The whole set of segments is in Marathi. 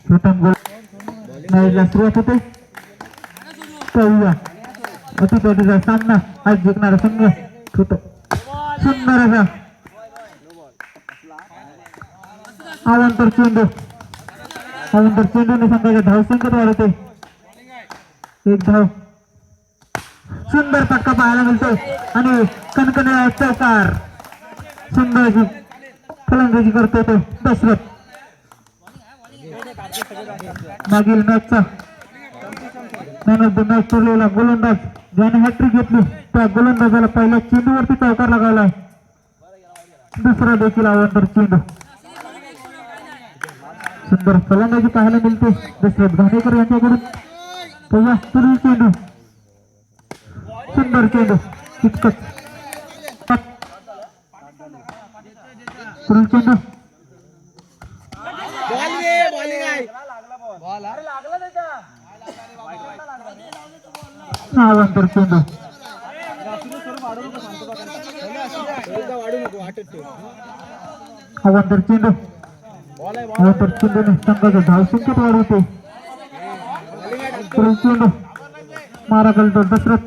प्रथम गोल मॅचला सुरुवात होते. अतिथीचा सामना आज जिंकणारा संघ होतो. सुंदर असा अवांतर चेंडू संघाच्या धावसंख्येत वाढवते. एक धाव. सुंदर फटका पाहायला मिळतो आणि कणकणीला चौकार. सुंदर अशी फलंदाजी करतो तो दशरथ. मागील मॅचचा मॅन ऑफ द मॅच ठरलेला गोलंदाज ज्याने हॅट्रिक घेतली त्या गोलंदाजाला पहिल्या चेंडूवरती चौकार लगावला. दुसरा देखील अवांतर चेंडू. सुंदर फलंदाजी पाहायला मिळते दशरथ घाणेकर यांच्याकडून. पहिला पुढील चेंडू. सुंदर चेंडू. इतकंच पुढील चेंडू. अवांतर चेंडू. अवांतर चेंडू. अवांतर चेंडूने संघाच्या धावसंख्येत वाढ होते. पुढील चेंडू. मारा करतो दशरथ.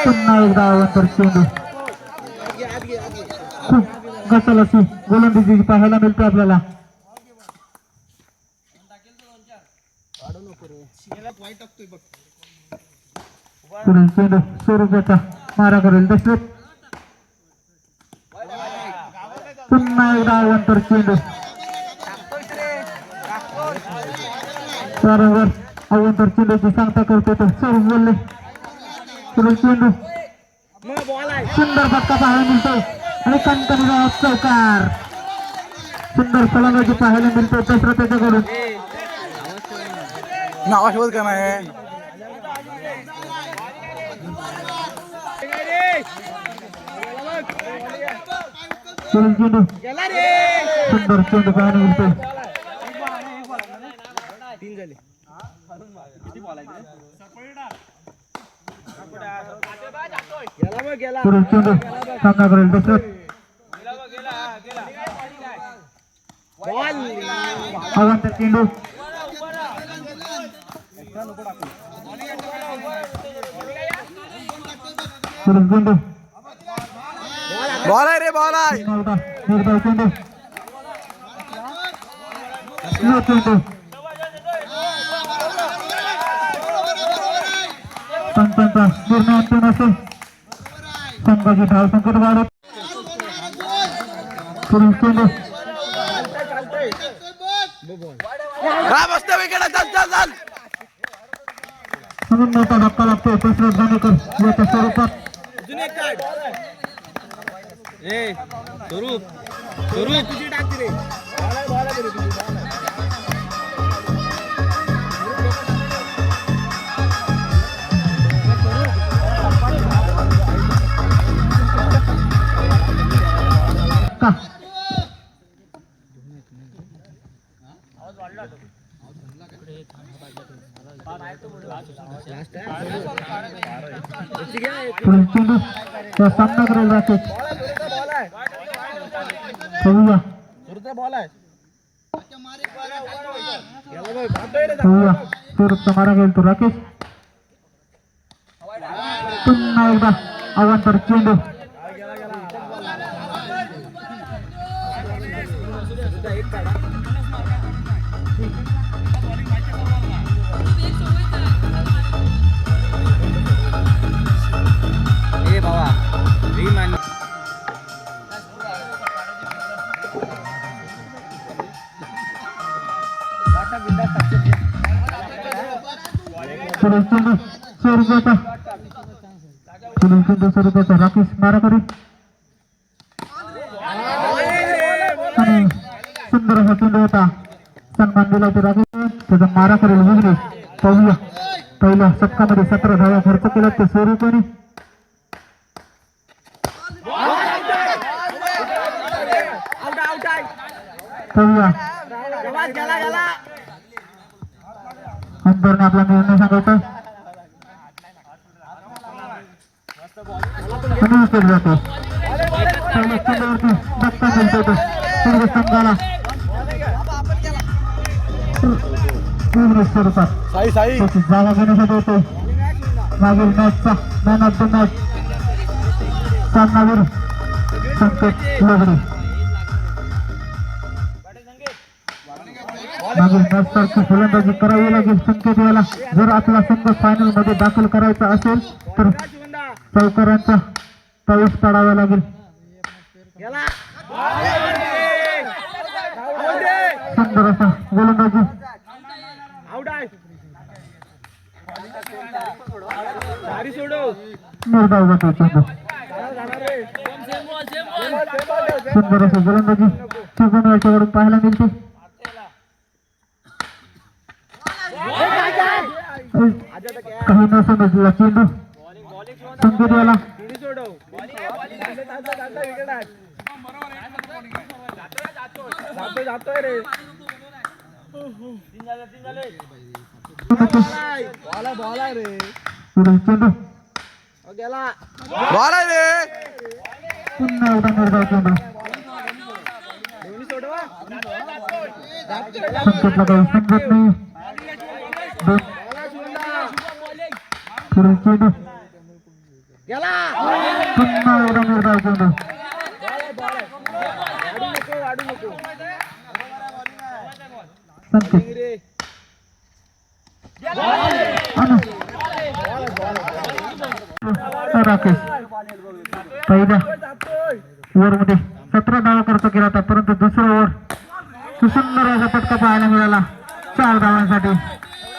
पुन्हा एकदा अवांतर चेंडू. खूप गसल अशी गोलंदाजी पाहायला मिळते आपल्याला. पुढील चेंडू स्वरूपाचा मारा करेल दशरथ. पुन्हा एकदा अवांतर चेंडू. बरोबर अवांतर चेंडूची सांगता करतो तो स्वरूप बोलले. पुढील चेंडू. सुंदर फटका पाहायला मिळतो आणि कणकणीला चौकार. सुंदर फलंदाजी पाहायला मिळतो दशरथ त्याच्याकडून. नावाशोध का नाही पुढील चेंडू. सुंदर चेंडू पाहायला मिळतो. पुढील चेंडू सामना करेल दशरथ. अवांतर चेंडू. पुढील चेंडू. बॉल आहे रे बॉल आहे. निर्धाव चेंडू. चेंडू. पंचांचा निर्णय अंतिम असेल. संघाची धावसंख्येत वाढत. पुढील चेंडू. म्हणून मोठा धक्का लागतो दशरथ घाणेकर याच्या स्वरूपात. पुढील चेंडू सामना करेल राकेश. स्वरूपचा मारा गेल तो राकेश. पुन्हा एकदा अवांतर चेंडू. पुढील चेंडू स्वरूपाचा. पुढील चेंडू स्वरूपाचा राकेश मारा करेल. आणि सुंदर असा चेंडू होता. सन्मान दिला तो राकेश. त्याचा मारा करेल विघ्नेश. पाहूया पहिल्या शतकामध्ये 17 धावा खर्च केला ते स्वरूपाने. पाहूया अंतरने आपला निर्णय सांगायचा. आणि विकेट जातो. पहिल्या चेंडूवरती धक्का मिळतो. संघाला स्वरूपात त्याची जागा घेण्यासाठी येतो. मागील मॅचचा मॅन ऑफ द मॅच सामनावीर संकेत लोगडे. मागील मॅच सारखी फलंदाजी करावी लागेल संकेत याला. जर आपला संघ फायनल मध्ये दाखल करायचा असेल तर चौकारांचा प्रवेश काढावा लागेल. सुंदर असा गोलंदाजी निर्धाव जातो चेंडू. सुंदर असा गोलंदाजी चिकून याच्याकडून पाहायला मिळते. काही न समजलेला चेंडू संकेत याला. चेंडू पुन्हा एकदा निर्धाव चेंडू. संकेतला काही समजत नाही. पुढील चेंडू पुन्हा एकदा निर्धाव चेंडू. संकेत राकेश पहिल्या ओव्हर मध्ये 17 धावा खर्च केला होता, परंतु दुसरा ओव्हर सुंदर असा फटका पाहायला मिळाला 4 धावांसाठी.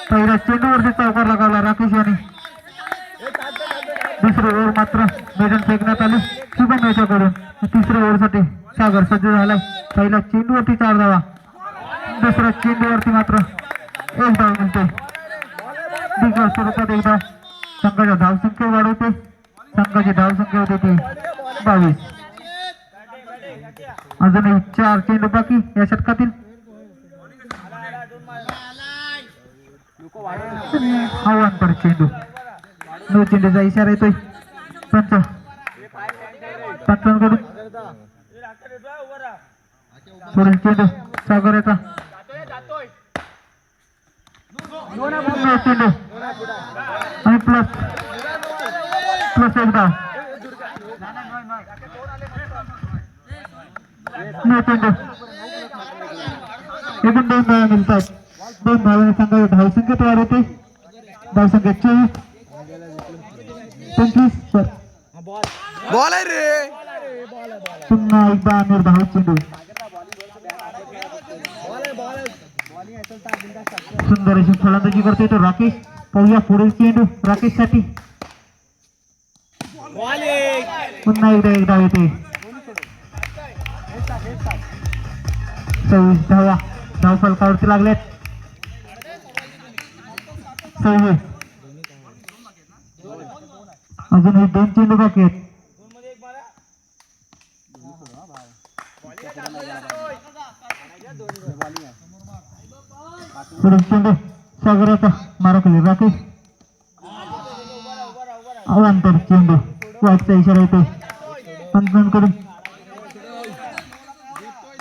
पहिल्या चेंडूवरती चौकार लगावला राकेश यांनी. दुसरे ओव्हर मात्र मैदान फेकण्यात आले शुभम याच्याकडून. तिसऱ्या ओव्हरसाठी सागर सज्ज झालाय. पहिल्या चेंडूवरती 4 धावा, दुसऱ्या चेंडूवरती मात्र 1 धाव मिळते. दिग्गज स्वरूपात एकदा संघाच्या धावसंख्या वाढवते. संघाची धावसंख्या होते ती 22. अजूनही 4 चेंडू बाकी या षटकातील. आव्हानपर चेंडू, नो चेंडूचा इशारा येतोय पंचांकडून. पुढील चेंडू सागराचा नो चेंडू आणि प्लस एकदा नो चेंडू. एकूण 2 धावा मिळतात. 2 धावांनी संघाची धावसंख्येत वाढ होते. धावसंख्या 24-25. पुन्हा एकदा निर्धाव चेंडू. सुंदर अशी फलंदाजी करतोय तो राकेश. पाहूया पुढील चेंडू राकेश साठी. पुन्हा एकदा येते. 26 धावा धावफलकावरती लागल्यात. 26. अजूनही 2 चेंडू बाकी आहेत. पुढील चेंडू सागराचा मारा केली राकेश. अवांतर चेंडू वाईटचा इशारा येतो पंचांकडून.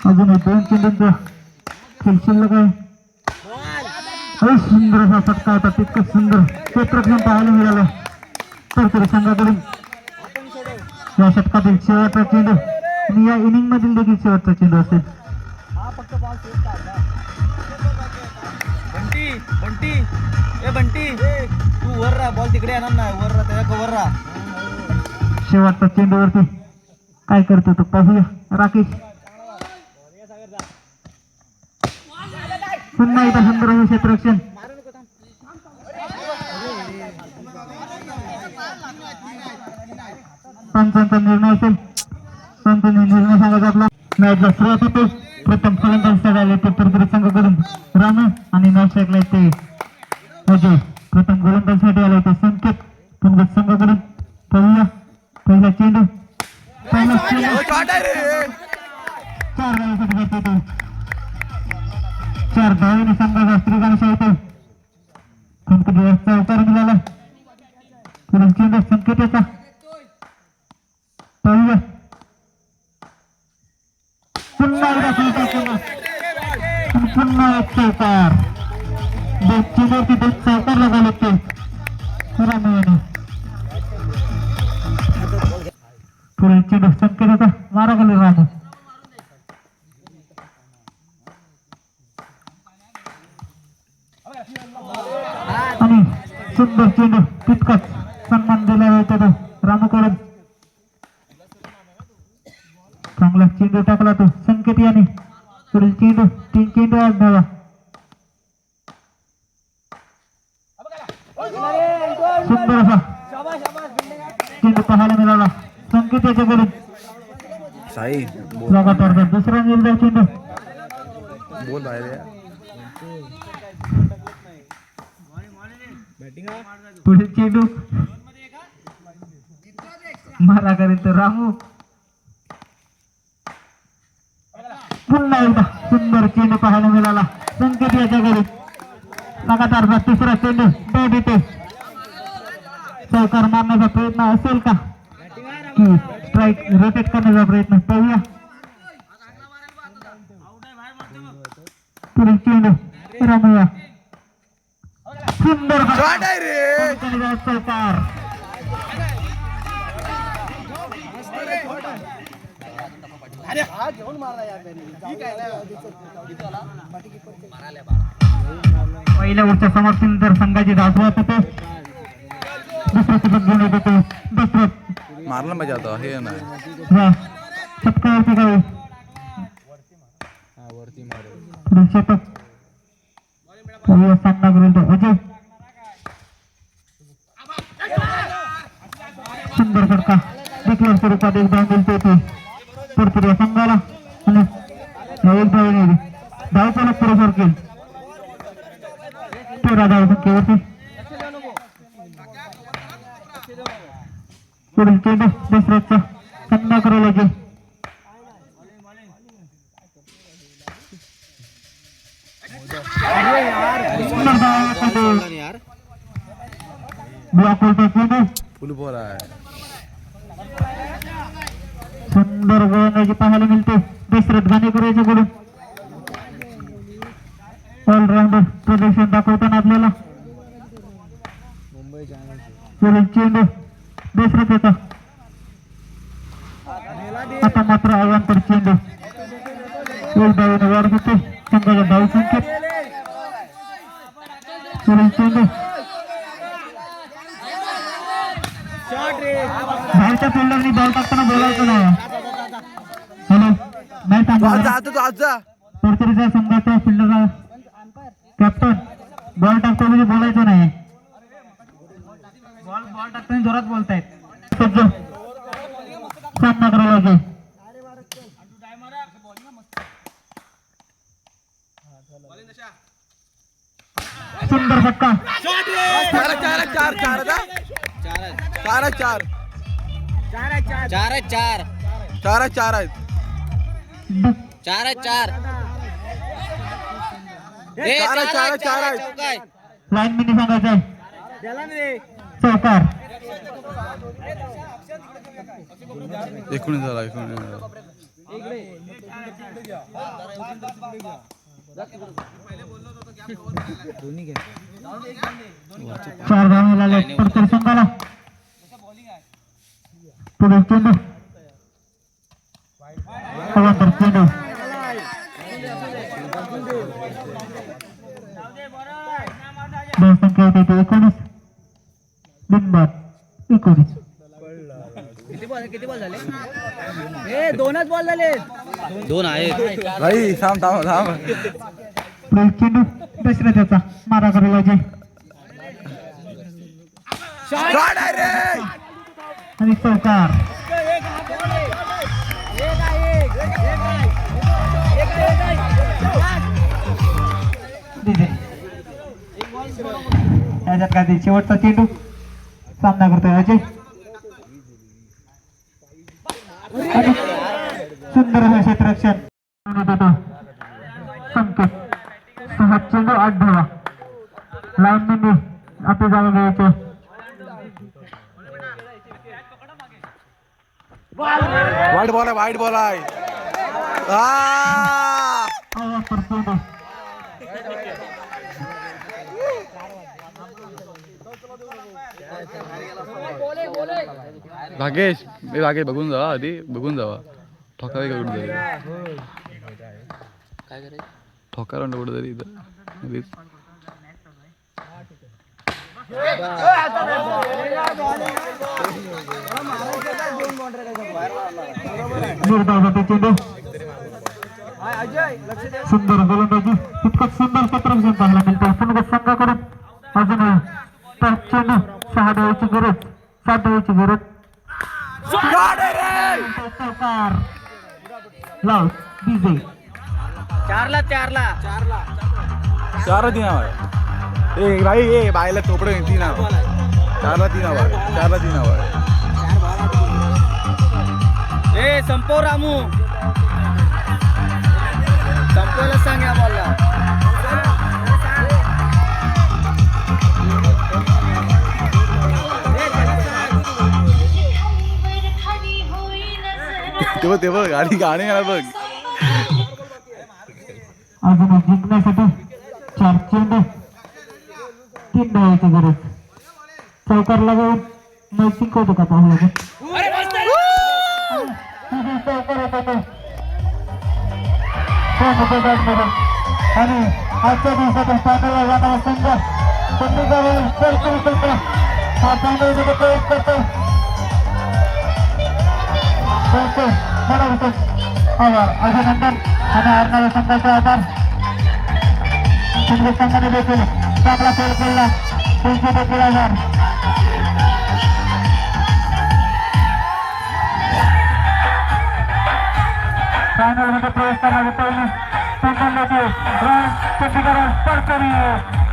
अजूनही 2 चेंडूंचा खेळ शिल्लक आहे. सुंदर असा फटका होता. तितकं सुंदर क्षेत्रक्षण पाहायला मिळालं तर संघाकडून. या षटकातील शेवटचा चेंडू आणि या इनिंग मधील देखील शेवटचा चेंडू असेल. तू वर राहा, बॉल तिकडे येणार नाही. वर राहा, त्याच्या वर राहा. शेवटचा चेंडूवरती काय करतो तो पाहूया राकेश. पुन्हा एकदा सुंदर असे क्षेत्ररक्षण. पंचांचा निर्णय असेल. पंचांनी निर्णय सांगायचा आपला. मॅचला सुरुवात होते. प्रथम फलंदाजी आले ते परतरी संघाकडून राणा आणि नॉट स्ट्राईकला ते अजय. प्रथम गोलंदाजीसाठी आले ते संकेत पुनगत संघाकडून. पाहूया पहिला चेंडू. 4 धावांसाठी जातो. 4 धावांनी संघाचा स्त्रीकांश होतो. चौकार मिळाला. पुढील चेंडू संकेत याचा. पाहूया पुन्हा एकदा पुन्हा एक चौकार. चेंडूवरती दोन चौकार लगावले ते रामू. पुढे चेंडू संकेताचा मारा गेले रामू. आणि सुंदर चेंडू तितकाच सन्मान दिला होता तो रामूकडून. चांगला चेंडू टाकला तो संकेत याने. पुढील चेंडू 3 चेंडू आज धावा. सुंदर असा चेंडू पाहायला मिळाला संकेत याच्याकडून. लगातार दुसरा निर्धार चेंडू. बोल बाहेर पुढे चेंडू मारा करीत रामू. पुन्हा एकदा सुंदर चेंडू पाहायला मिळाला संकेत याच्याकडे. लगातार तिसरा चेंडू बॅट येते. चौकार मारण्याचा प्रयत्न असेल का की स्ट्राईक रोटेट करण्याचा प्रयत्न पाहूया. पुढील चेंडू रामूया. सुंदर चौकार. पहिल्या ओव्हरच्या समाप्ती नंतर संघाची धावत होते. दुसरा शतक घेऊन येत होते दशरथ. मारलं मजा आता हे नाही शतकावरती काय पुढील शतक सामना करून तो अजय. सुंदर फटका देखील स्वरूपात एक धाव मिळते होती परतुऱ्या संघाला. आणि एक धाव धावपलक पुरेसर केली 13 धावसंख्येवरती. पुढील चेंडू दशरथचा सामना करायला लागेल. ब्लॉक होता चेंडू. फुल बॉल आहे. सुंदर गोलंदाजी पाहायला मिळते दशरथ गाणेकर याच्याकडून. ऑलराऊंडर प्रदर्शन दाखवताना आपल्याला. पुढील चेंडू दशरथ याचा. आता मात्र अवांतर चेंडू एक धावेने वाढत होते संघाच्या धावसंख्येत. पुढील चेंडू बाहेरच्या फिल्डरनी बॉल टाकताना बोलायचं नाही. हॅलो नाही सांगा परतुरीच्या संघाच्या फिल्डरला कॅप्टन बॉल टाकतो म्हणजे बोलायचं नाही. बॉल टाकताना जोरात बोलतायत. सामना करावा लागेल. सुंदर फटका. 4 लाईन मिनी सांगायचं आहे चौकार. 19 झाला 19. चार धावा मिळाल्या परतूर संघाला. पुढील चेंडू अवांतर चेंडू. धावसंख्या होती 19 बिनबाद 19. किती बॉल झाले? हे 2च बॉल झाले. 2 आहेत भाई. थांब थांब थांब. पुढील चेंडू दशरथाचा मारा करायला अजय. आणि चौकार. याच्यात काय शेवटचा चेंडू सामना करतोय अजय. सुंदर असं क्षेत्ररक्षण संकेत. 6 चेंडू 8 धावा. लाईन मेंढी आपली जागा घ्यायचं. वाईट बॉल आहे. चेंडू भागेश बघून जावा आधी बघून जावा ठोका वेगळं कुठं तरी काय करायचं ठोका राऊंड कुठं तरी इथं आधीच. निर्धावाचा चेंडू सुंदर गोलंदाजी तितकंच सुंदर क्षेत्ररक्षण पाहायला मिळतं पुन्हा संघाकडून अजून टॉप चेंडू 6 धावांची गरज 7 धावांची गरज चौकार लाव डीजे चारला चारला 3 आवाज ए भाई ए बायला चोपडे 3 आवाज चारला 3 आवाज ए संपव रामू संपवलं सांग या बॉलला ते बघ गाणी गाणं बघ अजून जिंकण्यासाठी 4 चेंडू 3 धावांची गरज चौकार लगावून मैचिंग होतो का पाहू लागेल आणि आजच्या दिवसातून पाण्याला जाणारा संघ चंदीगडवरून सर करू शकतो हा चांगला प्रवेश करतो मनापासून आभार अभिनंदन आणि हरणाऱ्या संघाचा आभार शिंदे संघाने देखील चांगला खेळ खेळला त्यांचे देखील आभार फायनल मध्ये प्रवेश करणारे पहिले संघाचे चंदीगड